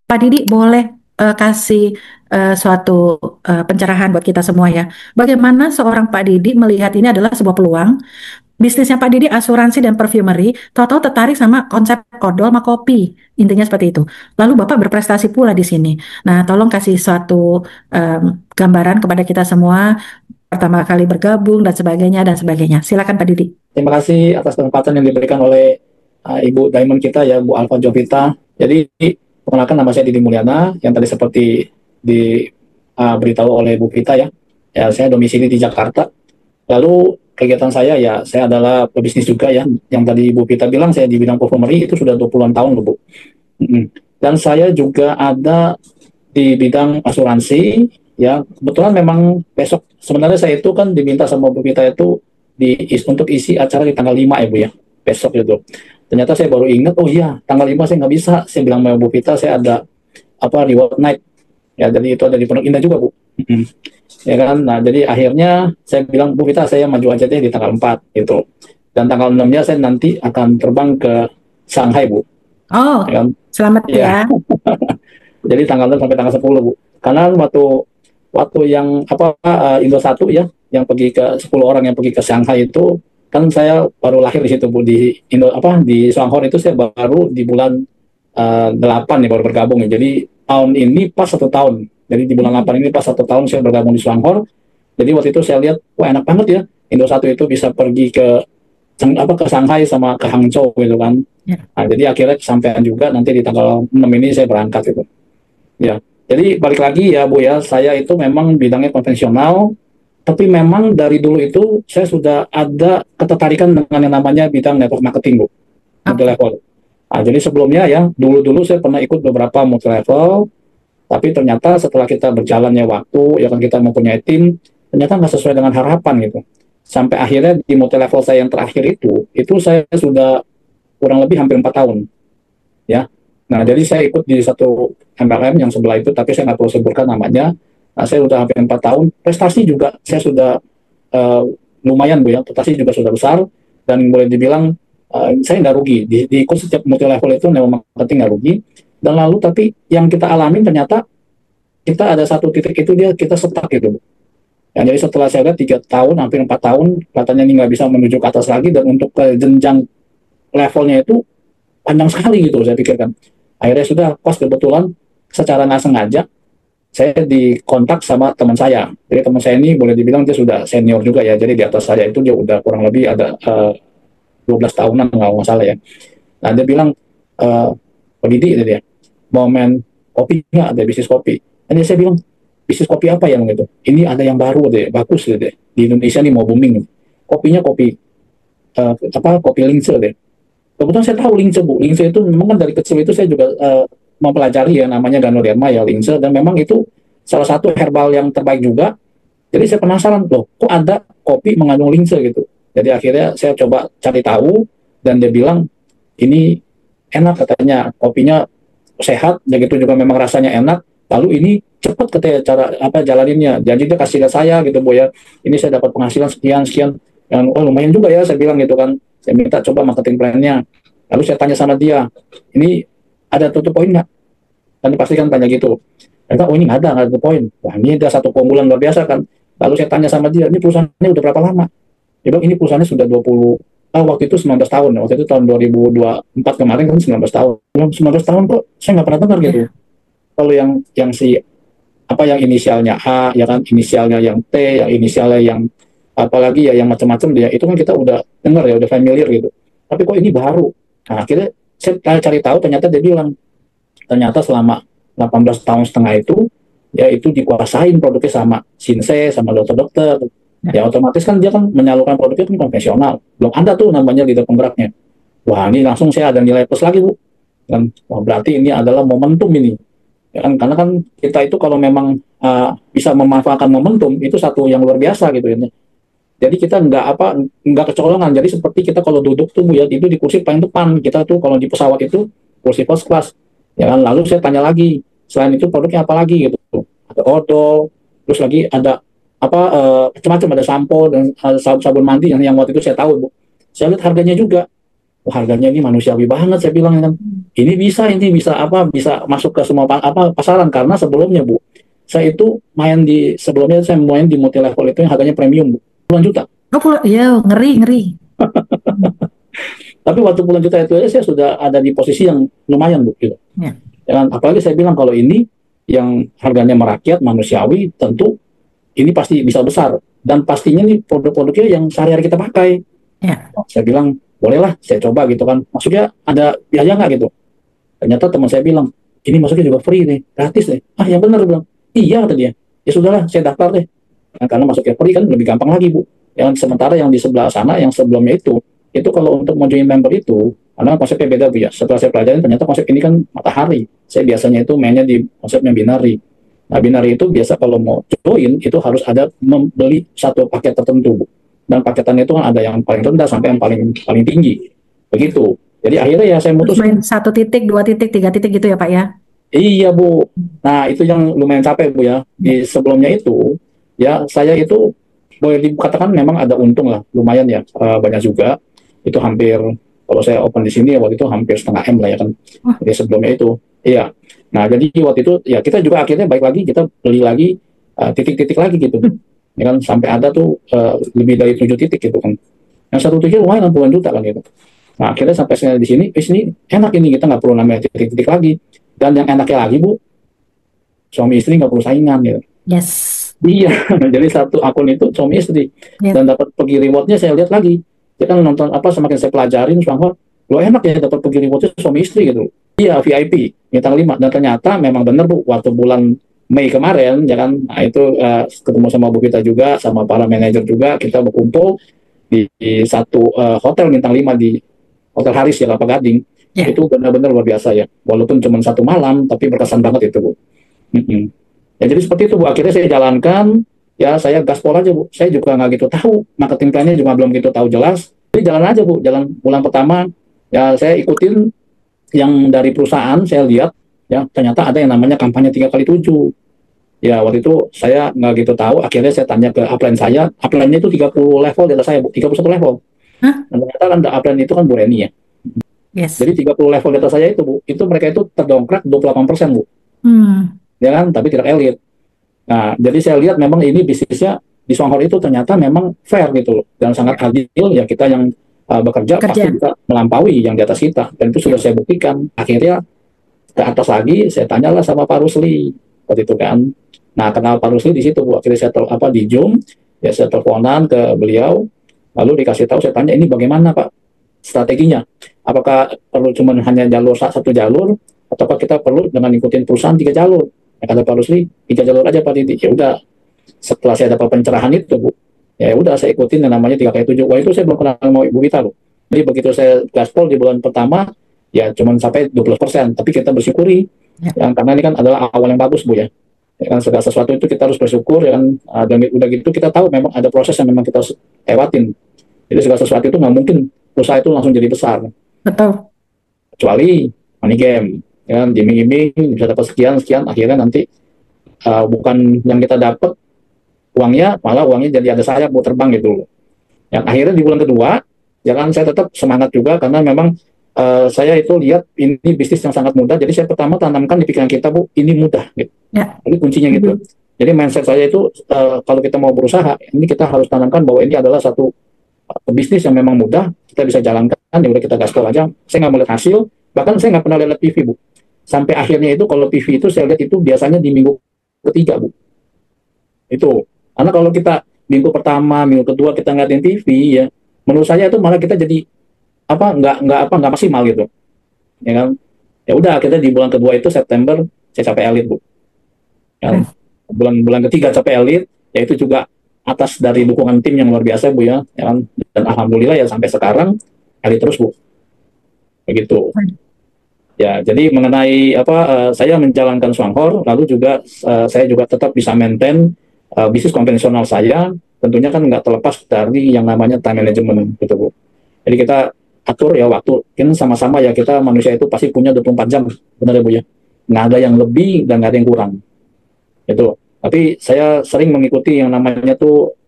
Pak Didi boleh kasih suatu pencerahan buat kita semua ya. Bagaimana seorang Pak Didi melihat ini adalah sebuah peluang? Bisnisnya Pak Didi asuransi dan perfumery, tahu-tahu tertarik sama konsep odol sama kopi. Intinya seperti itu. Lalu Bapak berprestasi pula di sini. Nah, tolong kasih suatu gambaran kepada kita semua, pertama kali bergabung dan sebagainya dan sebagainya. Silakan Pak Didi. Terima kasih atas kesempatan yang diberikan oleh Ibu Diamond kita ya, Bu Alfa Jovita. Jadi, perkenalkan nama saya Didi Mulyana, yang tadi seperti diberitahu oleh Bu Vita ya. Ya, saya domisili di Jakarta. Lalu kegiatan saya ya, saya adalah pebisnis juga ya. Yang tadi Bu Vita bilang saya di bidang perfumery itu sudah 20-an tahun loh, Bu. Dan saya juga ada di bidang asuransi ya. Kebetulan memang besok sebenarnya saya itu kan diminta sama Bu Vita itu untuk isi acara di tanggal 5 ya Bu ya, besok gitu. Ternyata saya baru ingat, oh iya tanggal 5 saya nggak bisa. Saya bilang sama Bu Vita saya ada apa reward night ya, jadi itu ada di Pondok Indah juga Bu. Ya kan, nah jadi akhirnya saya bilang Bu Vita saya maju aja deh di tanggal 4 gitu, dan tanggal 6-nya saya nanti akan terbang ke Shanghai Bu, Oh, ya kan. selamat Ya, ya. jadi tanggal 6 sampai tanggal 10 Bu, karena waktu waktu yang Indo satu ya, yang pergi ke 10 orang yang pergi ke Shanghai itu kan saya baru lahir di situ Bu, di Indo di Shanghai itu saya baru di bulan 8 nih baru bergabung ya. Jadi tahun ini pas 1 tahun. Jadi di bulan 8 ini pas 1 tahun saya bergabung di Shanghai. Jadi waktu itu saya lihat, wah enak banget ya. Indo satu itu bisa pergi ke Shanghai sama ke Hangzhou gitu kan. Ya. Nah, jadi akhirnya kesampaian juga nanti di tanggal 6 ini saya berangkat itu. Ya. Jadi balik lagi ya Bu ya, saya itu memang bidangnya konvensional, tapi memang dari dulu itu saya sudah ada ketertarikan dengan yang namanya bidang network marketing Bu, multi Oke. level. Nah, jadi sebelumnya ya, dulu-dulu saya pernah ikut beberapa multi level, tapi ternyata setelah kita berjalannya waktu, ya kan kita mempunyai tim, ternyata nggak sesuai dengan harapan gitu. Sampai akhirnya di multi level saya yang terakhir itu saya sudah kurang lebih hampir 4 tahun, ya. Nah, jadi saya ikut di satu MLM yang sebelah itu, tapi saya nggak perlu sebutkan namanya. Nah, saya sudah hampir 4 tahun, prestasi juga saya sudah uh, lumayan Bu ya, prestasi juga sudah besar, dan boleh dibilang saya nggak rugi di ikut setiap multi level itu, memang marketing nggak rugi. Dan lalu tapi yang kita alami ternyata kita ada satu titik itu dia kita stuck gitu. Ya, jadi setelah saya lihat 3 tahun hampir 4 tahun katanya ini nggak bisa menuju ke atas lagi, dan untuk ke jenjang levelnya itu panjang sekali gitu saya pikirkan. Akhirnya sudah pas kebetulan secara nggak sengaja saya dikontak sama teman saya. Jadi teman saya ini boleh dibilang dia sudah senior juga ya. Jadi di atas saya itu dia udah kurang lebih ada 12 tahunan nggak masalah ya. Nah dia bilang, Pak Didi dia mau main kopi nggak, ada bisnis kopi. Dan saya bilang bisnis kopi apa yang gitu. Ini ada yang baru deh, bagus deh. Di Indonesia nih mau booming. Kopinya kopi kopi Lingse deh. Kebetulan saya tahu Lingse Bu. Lingse itu memang kan dari kecil itu saya juga mempelajari ya namanya Ganoderma ya Lingse, dan memang itu salah satu herbal yang terbaik juga. Jadi saya penasaran loh, kok ada kopi mengandung Lingse gitu. Jadi akhirnya saya coba cari tahu, dan dia bilang ini enak katanya, kopinya sehat, dan itu juga memang rasanya enak. Lalu ini cepat katanya cara apa jalaninnya. Jadi dia kasih lihat saya gitu Bu ya. Ini saya dapat penghasilan sekian sekian. Yang oh lumayan juga ya saya bilang gitu kan. Saya minta coba marketing plan-nya. Lalu saya tanya sama dia, ini ada tutup poin nggak? Dan pasti kan tanya gitu. Ternyata oh ini nggak ada tutup poin. Wah ini ada satu keunggulan luar biasa kan. Lalu saya tanya sama dia, ini perusahaannya udah berapa lama? Dia bilang ini perusahaannya sudah 20, waktu itu 19 tahun. Waktu itu tahun 2024 kemarin kan 19 tahun. 19 tahun kok saya nggak pernah dengar gitu. Ya. Kalau yang si apa yang inisialnya A ya kan, inisialnya yang T, yang inisialnya yang apalagi ya yang macam-macam dia itu kan kita udah dengar ya, udah familiar gitu. Tapi kok ini baru. Nah, akhirnya saya cari tahu, ternyata dia bilang ternyata selama 18 tahun setengah itu ya itu dikuasain produknya sama Sinse sama dokter-dokter. Ya. Ya otomatis kan dia kan menyalurkan produknya kan konvensional. Belum ada tuh namanya lidah penggeraknya. Wah, ini langsung saya ada nilai plus lagi, Bu. Dan wah, berarti ini adalah momentum ini. Ya kan, karena kan kita itu kalau memang bisa memanfaatkan momentum itu satu yang luar biasa gitu ya. Jadi kita nggak kecolongan. Jadi seperti kita kalau duduk tuh Bu ya, itu di kursi paling depan. Kita tuh kalau di pesawat itu kursi first class. Ya kan, lalu saya tanya lagi, selain itu produknya apa lagi gitu. Ada odol, terus lagi ada macam-macam, ada sampo dan sabun mandi yang waktu itu saya tahu Bu. Saya lihat harganya juga. "Wah, harganya ini manusiawi banget," saya bilang kan. Ini bisa apa, bisa masuk ke semua pasaran karena sebelumnya Bu, saya itu sebelumnya saya main di multi level itu yang harganya premium Bu, puluhan juta. Oh, iya, ngeri, ngeri. Hmm. Tapi waktu puluhan juta itu aja saya sudah ada di posisi yang lumayan Bu gitu. Ya, Dan apalagi saya bilang kalau ini yang harganya merakyat manusiawi, tentu ini pasti bisa besar dan pastinya nih produk-produknya yang sehari-hari kita pakai. ya. Saya bilang bolehlah saya coba gitu kan. Maksudnya ada biaya nggak gitu? Ternyata teman saya bilang ini masuknya juga free nih, gratis nih. Ah yang benar bilang. Iya kata dia. Ya sudahlah saya daftar deh. Nah, karena masuknya free kan lebih gampang lagi Bu. Yang sementara yang di sebelah sana yang sebelumnya itu kalau untuk mau join member itu karena konsepnya beda Bu ya. Setelah saya pelajarin ternyata konsep ini kan matahari. Saya biasanya itu mainnya di konsepnya binari. Nah, binari itu biasa kalau mau join itu harus ada membeli satu paket tertentu, Bu. Dan paketannya itu kan ada yang paling rendah sampai yang paling paling tinggi. Begitu. Jadi akhirnya ya saya Terus main mutuskan, 1 titik, 2 titik, 3 titik gitu ya Pak ya? iya Bu. Nah, itu yang lumayan capek Bu ya. Ya. Di sebelumnya itu ya saya itu boleh dikatakan memang ada untung lah, lumayan ya. Banyak juga. Itu hampir kalau saya open di sini waktu itu hampir setengah M lah ya kan. Wah, Jadi sebelumnya itu. Iya. Nah, jadi waktu itu ya kita juga akhirnya baik lagi kita beli lagi titik-titik lagi gitu. Ya kan sampai ada tuh lebih dari 7 titik gitu kan. Yang satu titik lumayan puluhan juta kan gitu. Nah, akhirnya sampai saya di sini, ini enak ini kita nggak perlu namanya titik-titik lagi. Dan yang enaknya lagi Bu, suami istri nggak perlu saingan gitu. yes. Iya, jadi satu akun itu suami istri Ya. dan dapat pergi rewardnya saya lihat lagi. Kita nonton apa semakin saya pelajarin, sama lo enak ya dapat pergi rewardnya suami istri gitu. Iya VIP bintang 5 dan ternyata memang benar Bu waktu bulan Mei kemarin ya kan, nah itu ketemu sama Bu kita juga sama para manajer juga kita berkumpul di satu hotel bintang 5 di Hotel Haris ya Kelapa Gading. Ya. Itu benar-benar luar biasa ya. Walaupun cuma satu malam tapi berkesan banget itu Bu. Mm-mm. Ya jadi seperti itu Bu. Akhirnya saya jalankan, ya saya gaspol aja Bu. Saya juga nggak gitu tahu, marketing plan-nya juga belum gitu tahu jelas. Jadi jalan aja Bu. Jalan bulan pertama, ya saya ikutin yang dari perusahaan, saya lihat, ya ternyata ada yang namanya kampanye 3x7. Ya waktu itu saya nggak gitu tahu, akhirnya saya tanya ke upline saya, upline-nya itu 30 level di atas saya Bu, 31 level. Hah? Dan ternyata kan upline itu kan Bu Reni ya. Yes. Jadi 30 level di atas saya itu Bu, itu mereka itu terdongkrak 28% Bu. Hmm. Ya kan, tapi tidak elit. Nah, jadi saya lihat memang ini bisnisnya di Songhor itu ternyata memang fair gitu loh dan sangat Ya. adil ya kita yang bekerja pasti Kerja. bisa melampaui yang di atas kita dan itu sudah Ya. saya buktikan. Akhirnya ke atas lagi saya tanyalah sama Pak Rusli seperti itu kan. Nah, kenal Pak Rusli di situ Bu. Akhirnya saya di Zoom ya saya teleponan ke beliau lalu dikasih tahu saya tanya ini bagaimana Pak strateginya? Apakah perlu cuma hanya jalur satu jalur ataukah kita perlu dengan ikutin perusahaan 3 jalur? Ya, kata Pak Rusli 3 jalur aja Pak Didi. Ya udah setelah saya dapat pencerahan itu Bu, ya udah saya ikutin yang namanya 3x7. Wah itu saya belum pernah mau Ibu kita loh. Jadi begitu saya gaspol di bulan pertama ya cuma sampai 20%, tapi kita bersyukuri Ya. ya, karena ini kan adalah awal yang bagus Bu ya. Ya kan segala sesuatu itu kita harus bersyukur ya kan. Dan udah gitu kita tahu memang ada proses yang memang kita harus lewatin. Jadi segala sesuatu itu nggak mungkin usaha itu langsung jadi besar Betul. kecuali money game ya kan, iming-iming bisa dapat sekian sekian akhirnya nanti bukan yang kita dapat uangnya malah uangnya jadi ada sayap buat terbang gitu. Yang akhirnya di bulan kedua, ya kan saya tetap semangat juga karena memang saya itu lihat ini bisnis yang sangat mudah. Jadi saya pertama tanamkan di pikiran kita Bu, ini mudah. Gitu. Ya. Ini kuncinya gitu. Jadi mindset saya itu kalau kita mau berusaha, ini kita harus tanamkan bahwa ini adalah satu bisnis yang memang mudah, kita bisa jalankan. Ya udah kita gaspol aja. Saya nggak melihat hasil, bahkan saya nggak pernah lihat TV Bu. Sampai akhirnya itu kalau TV itu saya lihat itu biasanya di minggu ketiga Bu. Itu karena kalau kita minggu pertama, minggu kedua kita ngeliatin TV ya, menurut saya itu malah kita jadi nggak maksimal gitu, ya kan? Ya udah kita di bulan kedua itu September saya capai elit Bu. Ya, bulan ketiga capai elit, ya itu juga atas dari dukungan tim yang luar biasa Bu ya, ya kan? Dan alhamdulillah ya sampai sekarang elit terus Bu, begitu. Ya, jadi mengenai saya menjalankan Swanghor, lalu juga saya juga tetap bisa maintain bisnis konvensional saya, tentunya kan nggak terlepas dari yang namanya time management, gitu Bu. Jadi kita atur ya waktu, kan sama-sama ya kita manusia itu pasti punya 24 jam, benar ya Bu ya. Nggak ada yang lebih dan nggak ada yang kurang, itu. Tapi saya sering mengikuti yang namanya tuh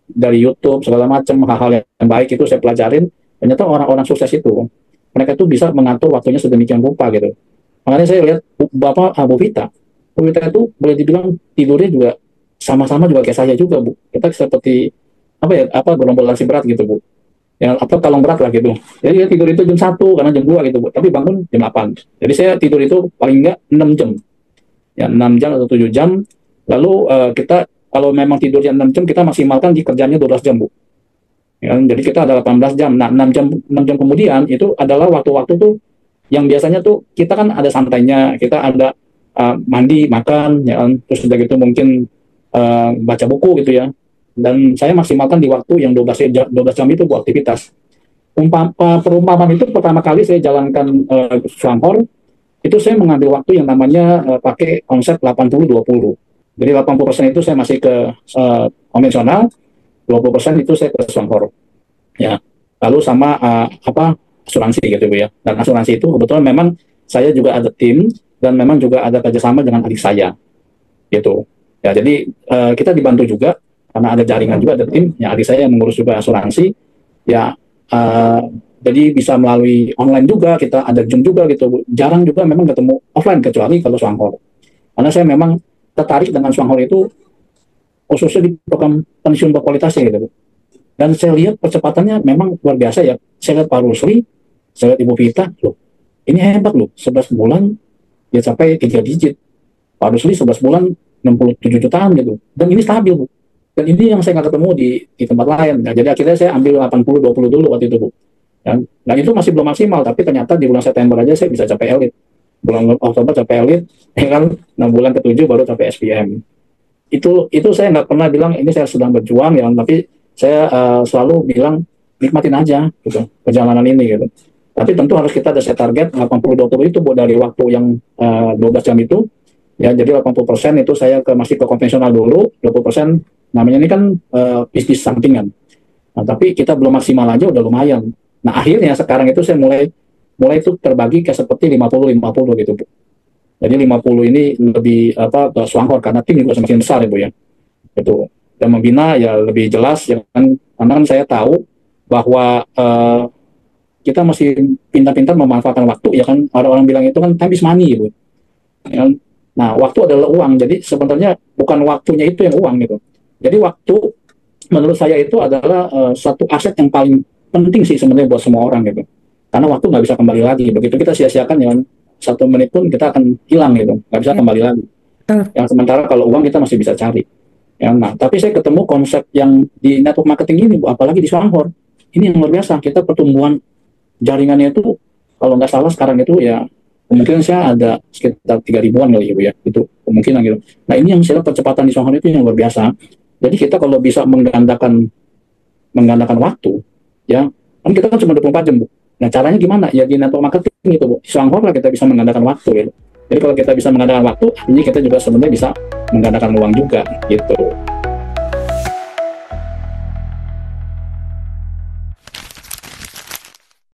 dari YouTube segala macam hal-hal yang baik itu saya pelajarin. Ternyata orang-orang sukses itu, mereka tuh bisa mengatur waktunya sedemikian rupa gitu. Makanya saya lihat Bapak Bu Vita, Bu Vita itu boleh dibilang tidurnya juga sama-sama juga kayak saya juga, Bu. Kita seperti apa ya, apa gerombolan si berat gitu, Bu. Ya, apa kalong berat lah gitu. Jadi dia tidur itu jam 1 karena jam 2 gitu, Bu. Tapi bangun jam 8. Jadi saya tidur itu paling enggak 6 jam. Ya, 6 jam atau 7 jam. Lalu kita kalau memang tidurnya 6 jam, kita maksimalkan di kerjanya 12 jam, Bu. Ya, jadi kita ada 18 jam. Nah, 6 jam kemudian itu adalah waktu-waktu tuh yang biasanya tuh kita kan ada santainya, kita ada mandi, makan, ya kan, terus udah gitu mungkin baca buku gitu ya. Dan saya maksimalkan di waktu yang 12 jam itu buat aktivitas. Perumpamaan itu pertama kali saya jalankan Swanghor, itu saya mengambil waktu yang namanya pakai konsep 80-20. Jadi 80% itu saya masih ke konvensional, 20% itu saya ke Swanghor. Ya. Lalu sama apa asuransi gitu Bu ya. Dan asuransi itu kebetulan memang saya juga ada tim dan memang juga ada kerjasama dengan adik saya gitu. Ya, jadi kita dibantu juga karena ada jaringan juga, ada tim. Ya, adik saya yang mengurus juga asuransi. Ya, jadi bisa melalui online juga, kita ada Zoom juga gitu, Bu. Jarang juga memang ketemu offline kecuali kalau Swanghor. Karena saya memang tertarik dengan Swanghor itu khususnya di program pensiun berkualitasnya gitu, Bu. Dan saya lihat percepatannya memang luar biasa ya. Saya lihat Pak Rusli, saya lihat Ibu Vita, loh, ini hebat loh, 11 bulan dia capai 3 digit. Pak Rusli 11 bulan 67 jutaan gitu. Dan ini stabil, Bu. Dan ini yang saya nggak ketemu di tempat lain. Nah, jadi akhirnya saya ambil 80-20 dulu waktu itu, Bu. Dan itu masih belum maksimal, tapi ternyata di bulan September aja saya bisa capai elit. Bulan Oktober capai elit, ya kan, 6 bulan ke-7 baru capai SPM. Itu saya nggak pernah bilang ini saya sedang berjuang ya, tapi saya selalu bilang nikmatin aja gitu perjalanan ini gitu. Tapi tentu harus kita ada set target 80-20 itu Bu, dari waktu yang 12 jam itu ya. Jadi 80% itu saya masih ke konvensional dulu, 20% namanya ini kan bisnis sampingan. Nah, tapi kita belum maksimal aja udah lumayan. Nah, akhirnya sekarang itu saya mulai itu terbagi ke seperti 50-50 gitu Bu. Jadi 50 ini lebih apa ke Swanghor karena tim juga semakin besar ya Bu ya. Itu dan membina ya lebih jelas ya kan, karena kan saya tahu bahwa kita mesti pintar-pintar memanfaatkan waktu ya kan. Orang-orang bilang itu kan time is money Bu. Ya kan? Nah, waktu adalah uang. Jadi sebenarnya bukan waktunya itu yang uang gitu. Jadi waktu menurut saya itu adalah satu aset yang paling penting sih sebenarnya buat semua orang gitu. Karena waktu nggak bisa kembali lagi. Begitu kita sia-siakan ya, 1 menit pun kita akan hilang gitu, nggak bisa Ya, kembali lagi. betul. Yang sementara kalau uang kita masih bisa cari. Ya, nah, tapi saya ketemu konsep yang di network marketing ini, Bu, apalagi di Swanghor. Ini yang luar biasa. Kita pertumbuhan jaringannya itu kalau nggak salah sekarang itu ya kemungkinan saya ada sekitar 3 ribuan kali ya, Bu ya. Itu kemungkinan gitu. Nah, ini yang saya percepatan di Swanghor itu yang luar biasa. Jadi kita kalau bisa menggandakan waktu, ya kan kita kan cuma 24 jam Bu. Nah, caranya gimana? Ya di network marketing gitu Bu. Di Swanghor lah kita bisa menggandakan waktu gitu. Jadi kalau kita bisa menggandakan waktu, artinya kita juga sebenarnya bisa menggandakan uang juga gitu.